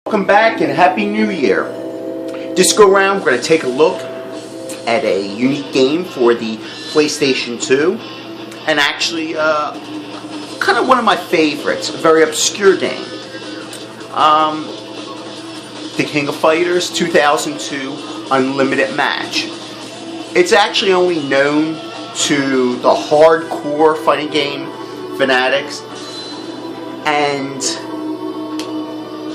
Welcome back and Happy New Year. This go round, we're going to take a look at a unique game for the PlayStation 2. And actually, kind of one of my favorites, a very obscure game. The King of Fighters 2002 Unlimited Match. It's actually only known to the hardcore fighting game fanatics and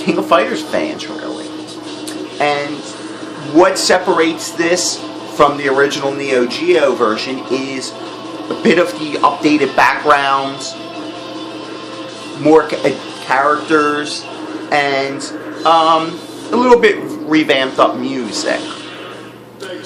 King of Fighters fans, really. And what separates this from the original Neo Geo version is a bit of the updated backgrounds, more characters, and a little bit revamped up music.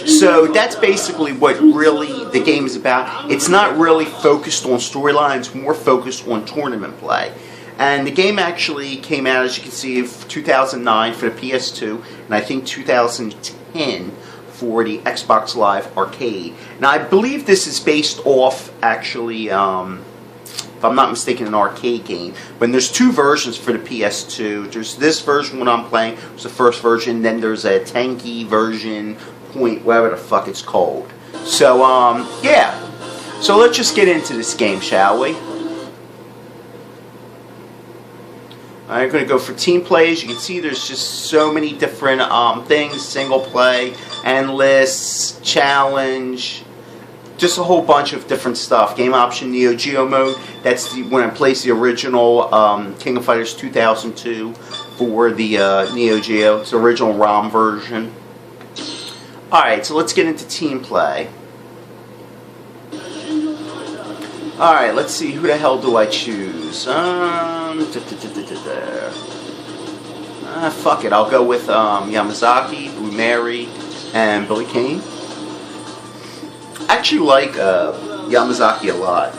So that's basically what really the game is about. It's not really focused on storylines, more focused on tournament play. And the game actually came out, as you can see, in 2009 for the PS2, and I think 2010 for the Xbox Live Arcade. Now, I believe this is based off, actually, if I'm not mistaken, an arcade game. But there's two versions for the PS2. There's this version, what I'm playing, it's the first version. Then there's a tanky version, whatever the fuck it's called. So, yeah. So let's just get into this game, shall we? I'm going to go for team play. As you can see, there's just so many different things. Single play, endless, challenge, just a whole bunch of different stuff. Game option, Neo Geo mode. That's when I placed the original King of Fighters 2002 for the Neo Geo. It's the original ROM version. Alright, so let's get into team play. Alright, let's see, who the hell do I choose? Fuck it, I'll go with Yamazaki, Blue Mary, and Billy Kane. I actually like Yamazaki a lot.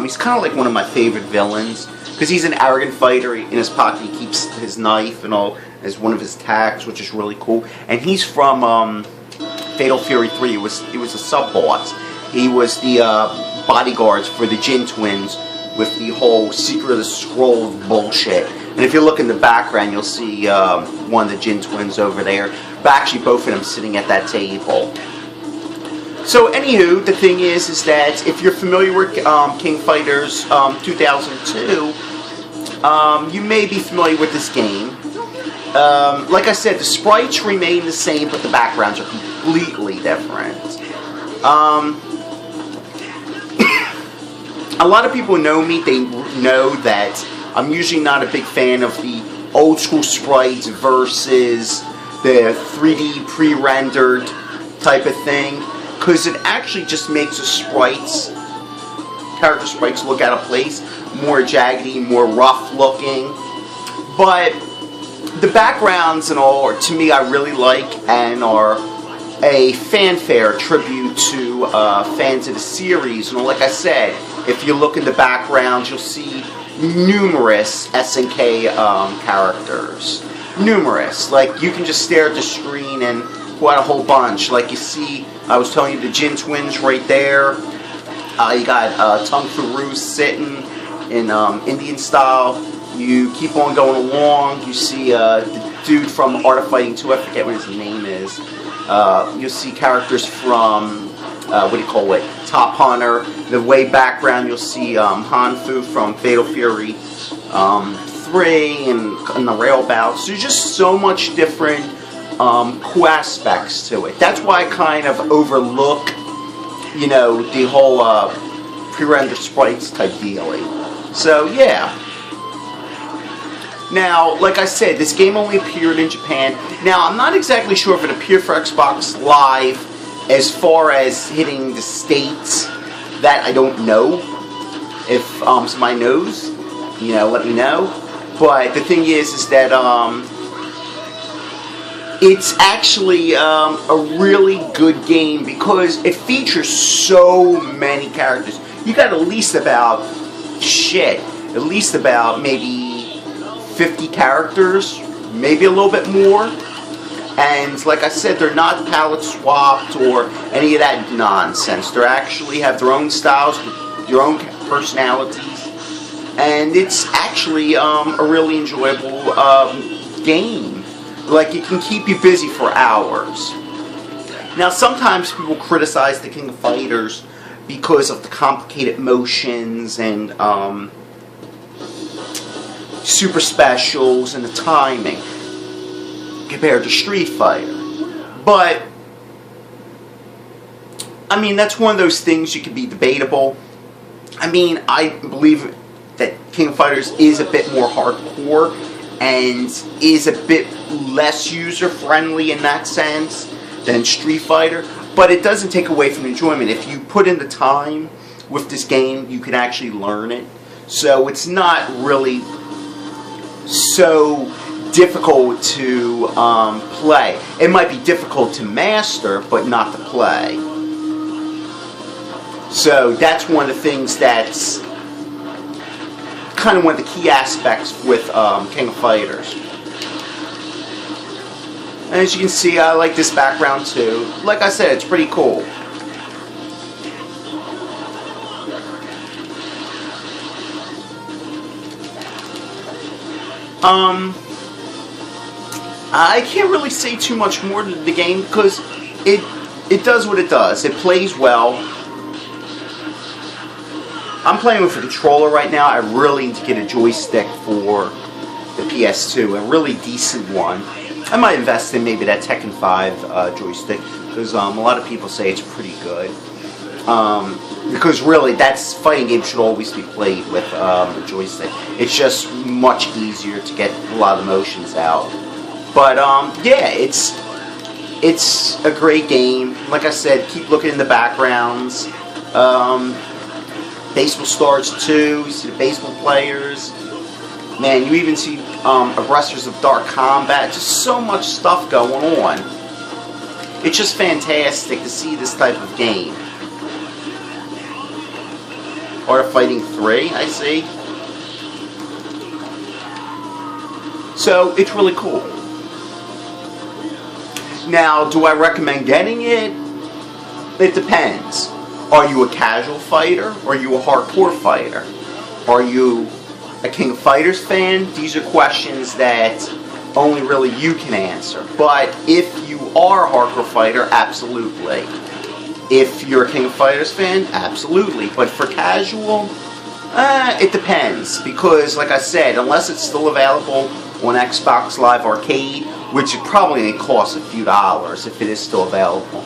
He's kind of like one of my favorite villains, because he's an arrogant fighter. In his pocket he keeps his knife and all as one of his attacks, which is really cool. And he's from Fatal Fury 3. He was a sub-boss. He was the bodyguards for the Jin twins with the whole Secret of the Scroll bullshit. And if you look in the background, you'll see one of the Jin twins over there. But actually, both of them sitting at that table. So, anywho, the thing is that if you're familiar with King Fighters 2002, you may be familiar with this game. Like I said, the sprites remain the same, but the backgrounds are completely different. A lot of people know me. They know that I'm usually not a big fan of the old school sprites versus the 3D pre-rendered type of thing, because it actually just makes the character sprites look out of place, more jaggedy, more rough looking. But the backgrounds and all, to me, I really like and are a fanfare tribute to fans of the series. And like I said, if you look in the background, you'll see numerous SNK characters. Numerous. Like, you can just stare at the screen and pull out a whole bunch. Like you see, I was telling you, the Jin twins right there. You got Tung Fu sitting in Indian style. You keep on going along. You see the dude from Art of Fighting 2. I forget what his name is. You'll see characters from, Top Hunter. The way background, you'll see Hanfu from Fatal Fury 3 and the rail bouts. There's just so much different cool aspects to it. That's why I kind of overlook, the whole pre-rendered sprites type dealing. So, yeah. Now, like I said, this game only appeared in Japan. Now, I'm not exactly sure if it appeared for Xbox Live as far as hitting the States. That I don't know. If somebody knows, let me know. But the thing is that it's actually a really good game because it features so many characters. You got at least about maybe 50 characters, maybe a little bit more. And like I said, they're not palette swapped or any of that nonsense. They actually have their own styles, their own personalities, and it's actually a really enjoyable game. Like, it can keep you busy for hours. Now, sometimes people criticize the King of Fighters because of the complicated motions and super specials and the timing compared to Street Fighter. But, I mean, that's one of those things you can be debatable. I mean, I believe that King of Fighters is a bit more hardcore and is a bit less user-friendly in that sense than Street Fighter, but it doesn't take away from enjoyment. If you put in the time with this game, you can actually learn it. So it's not really so difficult to play. It might be difficult to master, but not to play. So that's one of the things that's kind of one of the key aspects with King of Fighters. And as you can see, I like this background too. Like I said, it's pretty cool. I can't really say too much more to the game because it does what it does. It plays well. I'm playing with a controller right now. I really need to get a joystick for the PS2, a really decent one. I might invest in maybe that Tekken 5 joystick because a lot of people say it's pretty good. Because really, that's fighting games should always be played with a joystick. It's just much easier to get a lot of the motions out. But yeah, it's a great game. Like I said, keep looking in the backgrounds. Baseball stars too. You see the baseball players. Man, you even see Aggressors of Dark Combat. Just so much stuff going on. It's just fantastic to see this type of game. Art of Fighting 3, I see. So, it's really cool. Now, do I recommend getting it? It depends. Are you a casual fighter or are you a hardcore fighter? Are you a King of Fighters fan? These are questions that only really you can answer. But if you are a hardcore fighter, absolutely. If you're a King of Fighters fan, absolutely. But for casual, it depends. Because, like I said, unless it's still available on Xbox Live Arcade, which it probably costs a few dollars if it is still available,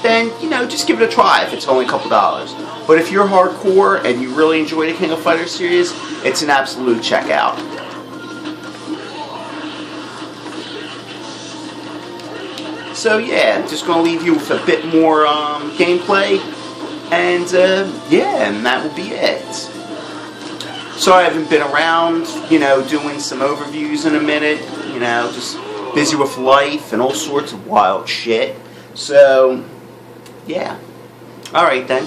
then, you know, just give it a try if it's only a couple dollars. But if you're hardcore and you really enjoy the King of Fighters series, it's an absolute checkout. So yeah, I'm just going to leave you with a bit more gameplay, and yeah, and that will be it. Sorry I haven't been around, you know, doing some overviews in a minute, you know, just busy with life and all sorts of wild shit. So, yeah. Alright then.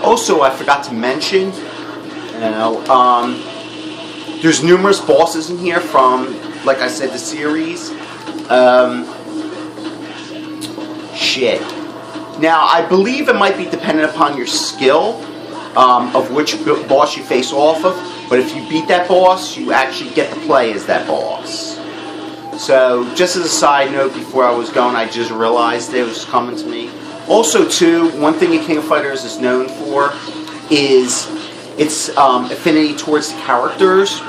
Also, I forgot to mention, you know, there's numerous bosses in here from, like I said, the series. Shit. Now, I believe it might be dependent upon your skill of which boss you face off of, but if you beat that boss, you actually get to play as that boss. So, just as a side note, before I was going, I just realized it was coming to me. Also, too, one thing that King of Fighters is known for is its affinity towards the characters.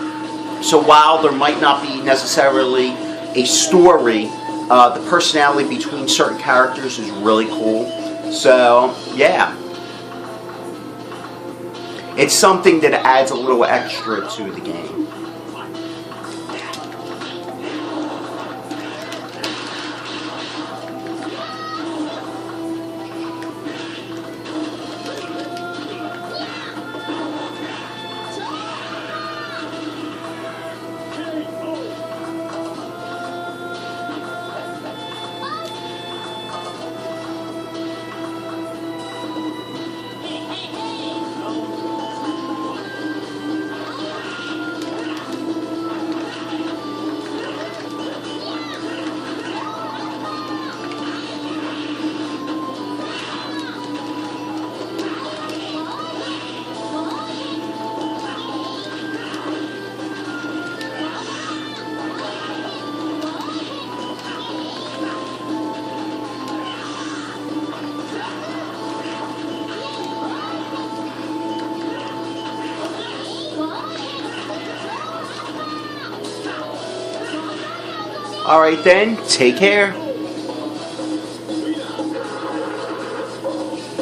So while there might not be necessarily a story, the personality between certain characters is really cool. So, yeah. It's something that adds a little extra to the game. Alright then, take care.